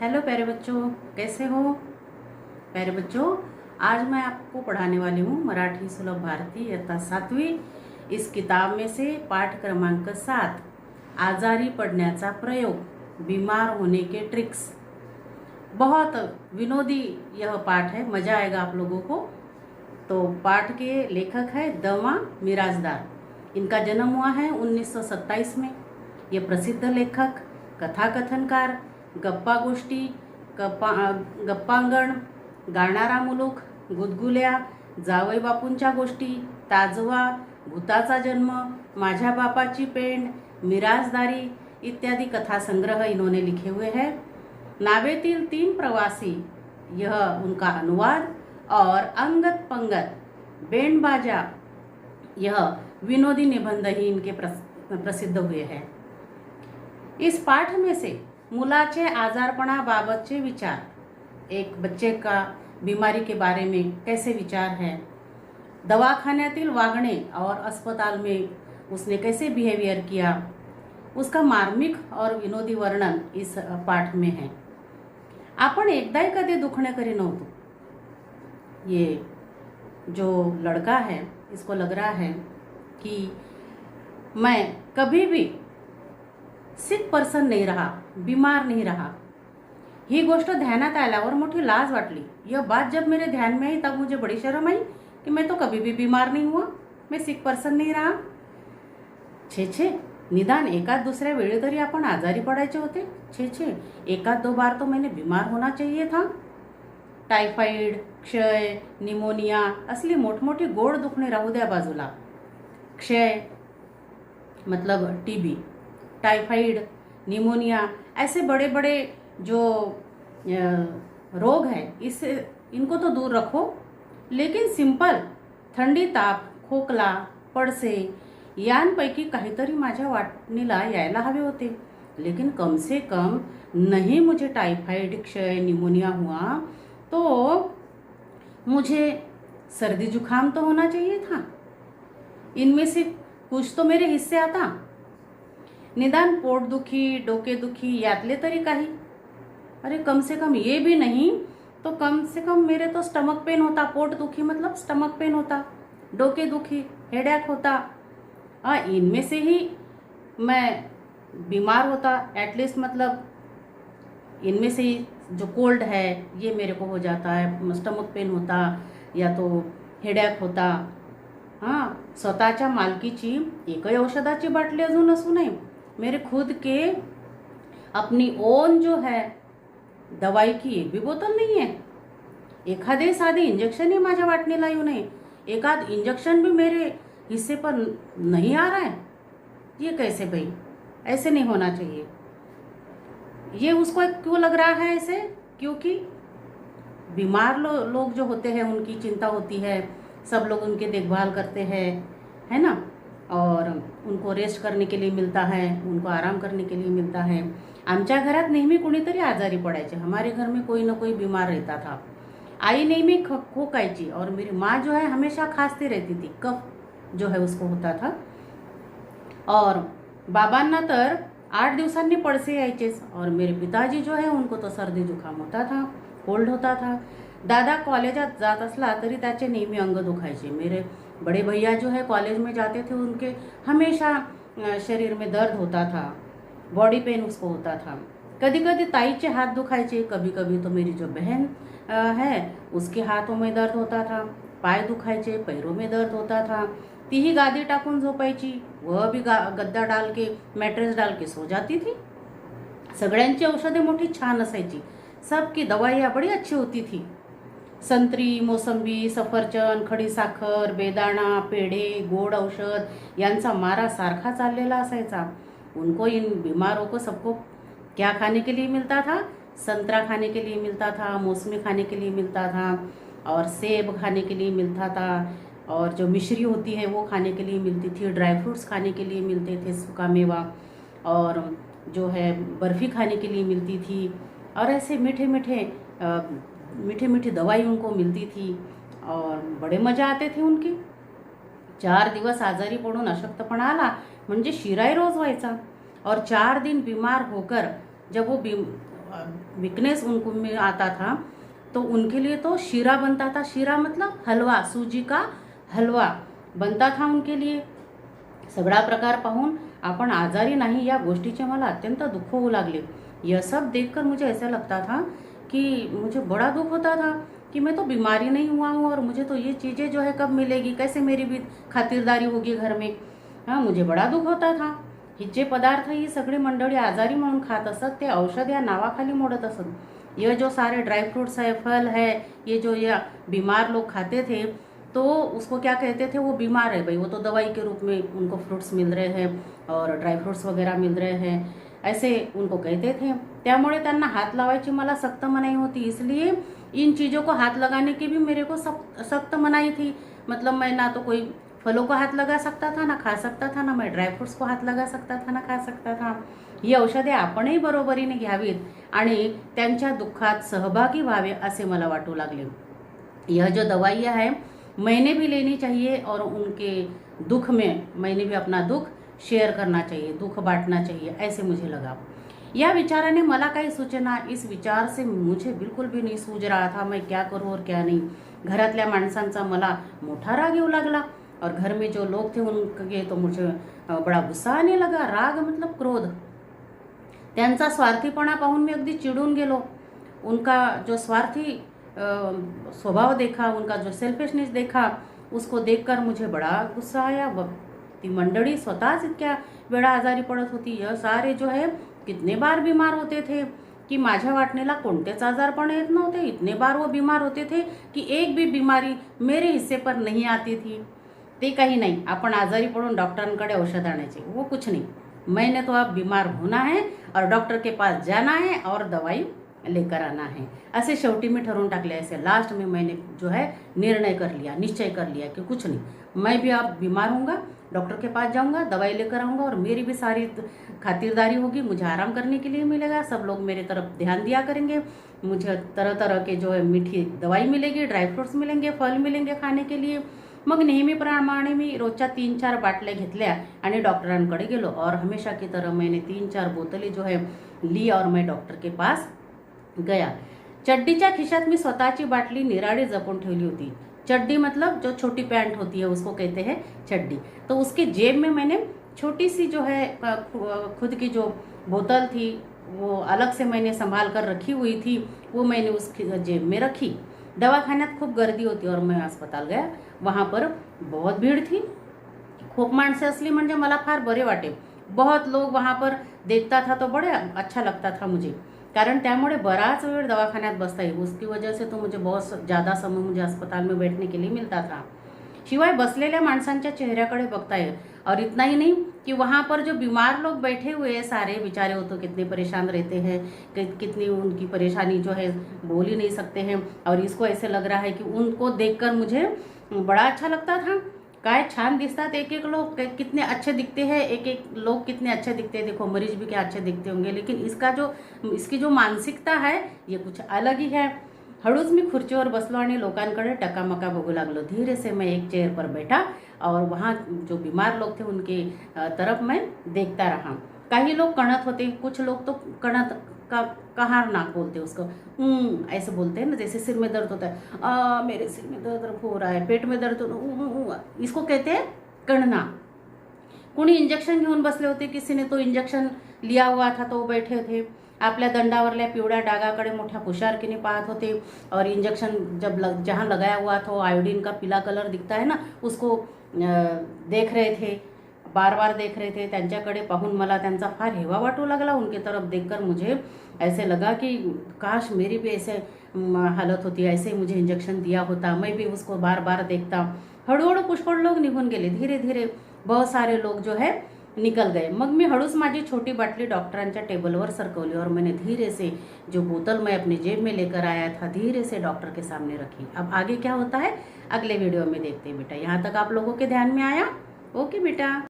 Hello प्यारे बच्चों, कैसे हो प्यारे बच्चों। आज मैं आपको पढ़ाने वाली हूँ मराठी सुलभ भारती इयत्ता 7वीं। इस किताब में से पाठ क्रमांक 7 आजारी पड़ण्याचा प्रयोग, बीमार होने के ट्रिक्स। बहुत विनोदी यह पाठ है, मजा आएगा आप लोगों को। तो पाठ के लेखक है दमा मिराजदार। इनका जन्म हुआ है 1927 में। ये प्रसिद्ध लेखक, कथा कथनकार, गप्पा गोष्टी, गप्पांगण, गाणारा मुलूक, गुदगुल्या, जावई बापूंच्या गोष्टी, ताजवा, भूताचा जन्म, माझ्या बापाची पेंड, मिराजदारी इत्यादि कथा संग्रह इन्होंने लिखे हुए हैं। नावेतील 3 प्रवासी, यह उनका अनुवाद, और अंगत पंगत, बैंड बाजा, यह विनोदी निबंध ही इनके प्रसिद्ध हुए हैं। इस पाठ में से मुलाचे आजारपणाबाबतचे विचार, एक बच्चे का बीमारी के बारे में कैसे विचार है, दवाखान्यातील वागणे और अस्पताल में उसने कैसे बिहेवियर किया, उसका मार्मिक और विनोदी वर्णन इस पाठ में है। आपण एकदाही कधी दुखणे करी नव्हतो। ये जो लड़का है, इसको लग रहा है कि मैं कभी भी सिक पर्सन नहीं रहा, बीमार नहीं रहा। ही गोष्ट ध्यानात आल्यावर मोठी लाज वाटली। यह बात जब मेरे ध्यान में आई तब मुझे बड़ी शर्म आई कि मैं तो कभी भी बीमार नहीं हुआ, मैं सिक पर्सन नहीं रहा। छे, निदान एकाद दूसऱ्या वेळी तरी आपण आजारी पडायचे होते। छे, 1-2 बार तो मैंने बीमार होना चाहिए था। टायफॉइड, क्षय, निमोनिया असली मोठमोठी गोड दुखणे राहू द्या बाजूला। क्षय मतलब टीबी, टाइफाइड, निमोनिया, ऐसे बड़े बड़े जो रोग हैं, इससे इनको तो दूर रखो। लेकिन सिंपल थंडी, ताप, खोकला, पडसे यांपैकी काहीतरी माझ्या वाटणीला यायला हवे होते। लेकिन कम से कम नहीं मुझे टाइफाइड, क्षय, निमोनिया हुआ तो मुझे सर्दी जुकाम तो होना चाहिए था। इनमें से कुछ तो मेरे हिस्से आता। निदान पोटदुखी, डोकेदुखी यातले तरी काही। अरे कम से कम ये भी नहीं तो कम से कम मेरे तो स्टमक पेन होता। पोट दुखी मतलब स्टमक पेन होता, डोके दुखी, हेडेक होता। इनमें से ही मैं बीमार होता एटलीस्ट, मतलब इनमें से ही जो कोल्ड है ये मेरे को हो जाता है, स्टमक पेन होता या तो हेडेक होता। स्वतःच्या मालकीची एकही औषधाची बाटली अजून असू नये, मेरे खुद के अपनी ओन जो है दवाई की एक भी बोतल नहीं है। एखादे साधे इंजेक्शन ही माझ्या वाटणीला येऊ नये, एकाद इंजेक्शन भी मेरे हिस्से पर नहीं आ रहा है। ये कैसे भाई, ऐसे नहीं होना चाहिए। ये उसको क्यों लग रहा है ऐसे? क्योंकि बीमार लोग जो होते हैं उनकी चिंता होती है, सब लोग उनके देखभाल करते हैं, है ना, और उनको रेस्ट करने के लिए मिलता है, उनको आराम करने के लिए मिलता है। आमच्या घरात नेहमी कोणीतरी आजारी पडायचे। हमारे घर में कोई ना कोई बीमार रहता था। आई नेहमी खोकायची और मेरी माँ जो है हमेशा खांसती रहती थी, कफ जो है उसको होता था। और बाबांना तर 8 दिवसांनी पडसे यायचेच, और मेरे पिताजी जो है उनको तो सर्दी जुकाम होता था, कोल्ड होता था। दादा कॉलेजात जात असला तरी त्याचे नेहमी अंग दुखायचे। मेरे बड़े भैया जो है कॉलेज में जाते थे, उनके हमेशा शरीर में दर्द होता था, बॉडी पेन उसको होता था। कभी कभी ताईचे हाथ दुखायचे, कभी कभी तो मेरी जो बहन है उसके हाथों में दर्द होता था, पाय दुखायचे, पैरों में दर्द होता था। तीही गादी टाकून झोपायची, वह भी गद्दा डाल के, मैट्रेस डाल के सो जाती थी। सगळ्यांची औषधे मोठी छान असायची, सबकी दवाइयाँ बड़ी अच्छी होती थी। संत्री, मोसंबी, सफरचंद, खडी साखर, बेदाणा, पेढे, गोड औषध यांचा मारा सारखा चाललेला असायचा। उनको, इन बीमारों को सबको क्या खाने के लिए मिलता था? संतरा खाने के लिए मिलता था, मौसमी खाने के लिए मिलता था, और सेब खाने के लिए मिलता था, और जो मिश्री होती है वो खाने के लिए मिलती थी, ड्राई फ्रूट्स खाने के लिए मिलते थे, सूखा मेवा, और जो है बर्फ़ी खाने के लिए मिलती थी, और ऐसे मीठे मीठी दवाई उनको मिलती थी, और बड़े मजा आते थे उनके। 4 दिवस आजारी पडून अशक्तपणा आला म्हणजे शिराई रोज व्हायचा, और 4 दिन बीमार होकर जब वो वीकनेस उनको में आता था, तो उनके लिए तो शीरा बनता था। शीरा मतलब हलवा, सूजी का हलवा बनता था उनके लिए। सगळा प्रकार पाहून आपण आजारी नहीं, या गोष्टीचे मला अत्यंत दुःख होऊ लागले। यह सब देखकर मुझे ऐसा लगता था कि मुझे बड़ा दुख होता था कि मैं तो बीमारी नहीं हुआ हूँ, और मुझे तो ये चीज़ें जो है कब मिलेगी, कैसे मेरी भी खातिरदारी होगी घर में। हाँ, मुझे बड़ा दुख होता था। हे जे पदार्थ ही सगळे मंडळी आजारी म्हणून खात असत, ते औषध या नावाखाली मोडत असत। ये जो सारे ड्राई फ्रूट्स है, फल है, ये जो ये बीमार लोग खाते थे, तो उसको क्या कहते थे, वो बीमार है भाई, वो तो दवाई के रूप में उनको फ्रूट्स मिल रहे हैं और ड्राई फ्रूट्स वगैरह मिल रहे हैं, ऐसे उनको कहते थे। त्यामुळे त्यांना हाथ लावायची मला सख्त मनाई होती। इसलिए इन चीज़ों को हाथ लगाने की भी मेरे को सख्त मनाई थी। मतलब मैं ना तो कोई फलों को हाथ लगा सकता था, ना खा सकता था, ना मैं ड्राई फ्रूट्स को हाथ लगा सकता था, ना खा सकता था। ही औषधे आपणही बरोबरीने घ्यावीत आणि त्यांच्या दुःखात सहभागी व्हावे असे मला वाटू लागले। यह जो दवाइयाँ है मैंने भी लेनी चाहिए, और उनके दुख में मैंने भी अपना दुख शेयर करना चाहिए, दुख बांटना चाहिए, ऐसे मुझे लगा। या विचाराने मला काही सूचना, इस विचार से मुझे बिल्कुल भी नहीं सूझ रहा था मैं क्या करूं और क्या नहीं। घरातल्या माणसांचा मला मोठा राग येऊ लागला, और घर में जो लोग थे उनके तो मुझे बड़ा गुस्सा आने लगा। राग मतलब क्रोध। त्यांचा स्वार्थीपणा पाहून मी अगदी चिडून गेलो। उनका जो स्वार्थी स्वभाव देखा, उनका जो सेल्फिशनेस देखा, उसको देखकर मुझे बड़ा गुस्सा आया। ती मंडळी स्वतःच इतक्या वेळा आजारी पडत होती। यह सारे जो है कितने बार बीमार होते थे कि माझ्या वाटणीला कोणतेच आजारपण येत नव्हते। इतने बार वो बीमार होते थे कि एक भी बीमारी मेरे हिस्से पर नहीं आती थी। ते काही नहीं, आपण आजारी पडून डॉक्टरांकडे औषध आणायचे, वो कुछ नहीं। मैंने तो अब बीमार होना है और डॉक्टर के पास जाना है और दवाई लेकर आना है, ऐसे शेवटी में ठरवून टाकले। ऐसे लास्ट में मैंने जो है निर्णय कर लिया, निश्चय कर लिया कि कुछ नहीं, मैं भी अब बीमार हूँगा, डॉक्टर के पास जाऊँगा, दवाई लेकर आऊँगा, और मेरी भी सारी खातिरदारी होगी, मुझे आराम करने के लिए मिलेगा, सब लोग मेरे तरफ ध्यान दिया करेंगे, मुझे तरह तरह के जो है मीठी दवाई मिलेगी, ड्राई फ्रूट्स मिलेंगे, फल मिलेंगे खाने के लिए। मग नेहमीप्रमाणे मी रोजच्या 3-4 बाटल्या घेतल्या आणि डॉक्टरांकडे गेलो, और हमेशा की तरह मैंने 3-4 बोतलें जो है ली, और मैं डॉक्टर के पास गया। चड्डीच्या खिशात मी स्वतःची बाटली निराळी जपून ठेवली होती। चड्डी मतलब जो छोटी पैंट होती है उसको कहते हैं चड्डी। तो उसके जेब में मैंने छोटी सी जो है खुद की जो बोतल थी वो अलग से मैंने संभाल कर रखी हुई थी, वो मैंने उस जेब में रखी। दवाखान्यात खूप गर्दी होती और मैं अस्पताल गया। वहाँ पर बहुत भीड़ थी, खूप माणसे असली म्हणजे मला फार बरे वाटे। बहुत लोग वहाँ पर देखता था तो बड़े अच्छा लगता था मुझे, कारण त्यामुळे बराच वेळ दवाखान्यात बसता है। उसकी वजह से तो मुझे बहुत ज़्यादा समय मुझे अस्पताल में बैठने के लिए मिलता था। शिवाय बसलेल्या माणसांच्या चेहऱ्याकडे बघता है, और इतना ही नहीं कि वहाँ पर जो बीमार लोग बैठे हुए हैं सारे बेचारे, वो तो कितने परेशान रहते हैं, कितनी उनकी परेशानी जो है बोल ही नहीं सकते हैं। और इसको ऐसे लग रहा है कि उनको देखकर मुझे बड़ा अच्छा लगता था। काय छान दिसतात एक एक लोग, कितने अच्छे दिखते हैं, एक एक लोग कितने अच्छे दिखते हैं। देखो मरीज भी क्या अच्छे दिखते होंगे, लेकिन इसकी जो मानसिकता है ये कुछ अलग ही है। हळूच मी खुर्चीवर बसलो आणि लोकांकडे टकामका बघू लागलो। धीरे से मैं एक चेयर पर बैठा और वहाँ जो बीमार लोग थे उनके तरफ मैं देखता रहा। काही लोग कणत होते, कुछ लोग तो कणत का कहार नाक बोलते उसको, ऐसे बोलते हैं ना, जैसे सिर में दर्द होता है, मेरे सिर में दर्द हो रहा है, पेट में दर्द हो, इसको कहते हैं कणना। कोणी इंजेक्शन घेऊन बसले होते, किसी ने तो इंजेक्शन लिया हुआ था तो बैठे थे, आपल्या दंडावरल्या पिवळ्या डागाकडे मोठ्या हुशारकीने पाहत होते। और इंजेक्शन जहाँ लगाया हुआ था आयोडीन का पीला कलर दिखता है ना, उसको देख रहे थे, बार बार देख रहे थे। त्यांच्याकडे पाहून मला त्यांचा फार हेवा वाटू लागला। उनके तरफ देखकर मुझे ऐसे लगा कि काश मेरी भी ऐसे हालत होती, ऐसे मुझे इंजेक्शन दिया होता, मैं भी उसको बार बार देखता। हळूहळू पुष्कळ लोग निघून गेले, धीरे धीरे बहुत सारे लोग जो है निकल गए। मग मी हळूच माझी छोटी बाटली डॉक्टरांच्या टेबलवर सरकवली, और मैंने धीरे से जो बोतल मैं अपने जेब में लेकर आया था धीरे से डॉक्टर के सामने रखी। अब आगे क्या होता है अगले वीडियो में देखते हैं बेटा। यहाँ तक आप लोगों के ध्यान में आया? ओके बेटा।